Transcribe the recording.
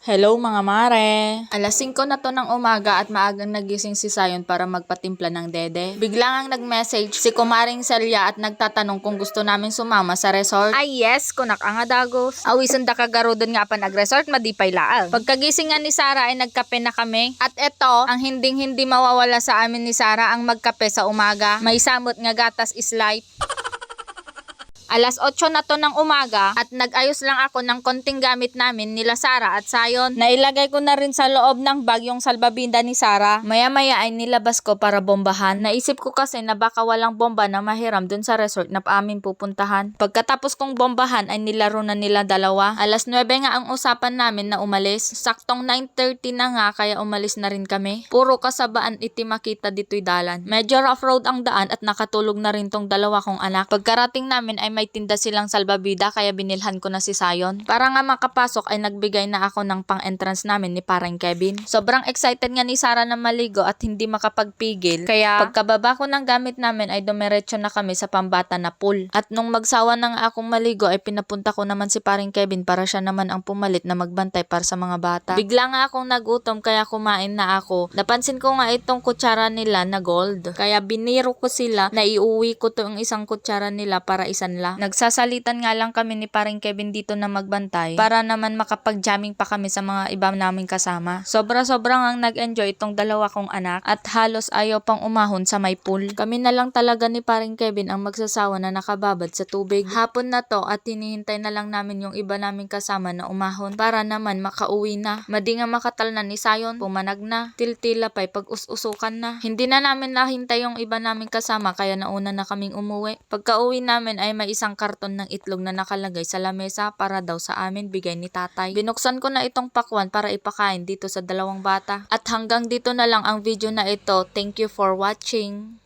Hello mga mare! Alas 5 na to ng umaga at maagang nagising si Sayon para magpatimpla ng dede. Biglang ang nag-message si Kumaring Celia at nagtatanong kung gusto namin sumama sa resort. Ay yes, kunak ang adagos. Awisan da kagarodon nga pa nag-resort, madipay laang. Pagkagising nga ni Sarah ay nagkape na kami. At eto, ang hinding-hindi mawawala sa amin ni Sarah ang magkape sa umaga. May samot nga gatas is life. Alas 8 na to ng umaga at nag-ayos lang ako ng konting gamit namin nila Sarah at Sayon. Nailagay ko na rin sa loob ng bag yung salbabinda ni Sarah. Maya-maya ay nilabas ko para bombahan. Naisip ko kasi na baka walang bomba na mahiram dun sa resort na amin pupuntahan. Pagkatapos kong bombahan ay nilaro na nila dalawa. Alas 9 nga ang usapan namin na umalis. Saktong 9:30 na nga kaya umalis na rin kami. Puro kasabaan iti makita dito'y dalan. Medyo rough road ang daan at nakatulog na rin tong dalawa kong anak. Pagkarating namin ay may tinda silang salbabida kaya binilhan ko na si Sayon. Para nga makapasok ay nagbigay na ako ng pang-entrance namin ni parang Kevin. Sobrang excited nga ni Sarah na maligo at hindi makapagpigil. Kaya pagkababa ko ng gamit namin ay dumiretso na kami sa pambata na pool. At nung magsawa na nga akong maligo ay pinapunta ko naman si parang Kevin para siya naman ang pumalit na magbantay para sa mga bata. Bigla nga akong nagutom kaya kumain na ako. Napansin ko nga itong kutsara nila na gold. Kaya biniro ko sila na iuwi ko to yung isang kutsara nila para isan lang. Nagsasalitan nga lang kami ni paring Kevin dito na magbantay para naman makapag-jamming pa kami sa mga iba naming kasama. Sobra-sobrang ang nag-enjoy itong dalawa kong anak at halos ayaw pang umahon sa may pool. Kami na lang talaga ni paring Kevin ang magsasawa na nakababad sa tubig. Hapon na to at hinihintay na lang namin yung iba naming kasama na umahon para naman makauwi na. Madi nga makatalnan ni Sayon, pumanag na, tiltila pa'y pag-us-usukan na. Hindi na namin nahintay yung iba naming kasama kaya nauna na kaming umuwi. Pagka-uwi namin ay may isang karton ng itlog na nakalagay sa lamesa para daw sa amin bigay ni tatay. Binuksan ko na itong pakwan para ipakain dito sa dalawang bata. At hanggang dito na lang ang video na ito. Thank you for watching.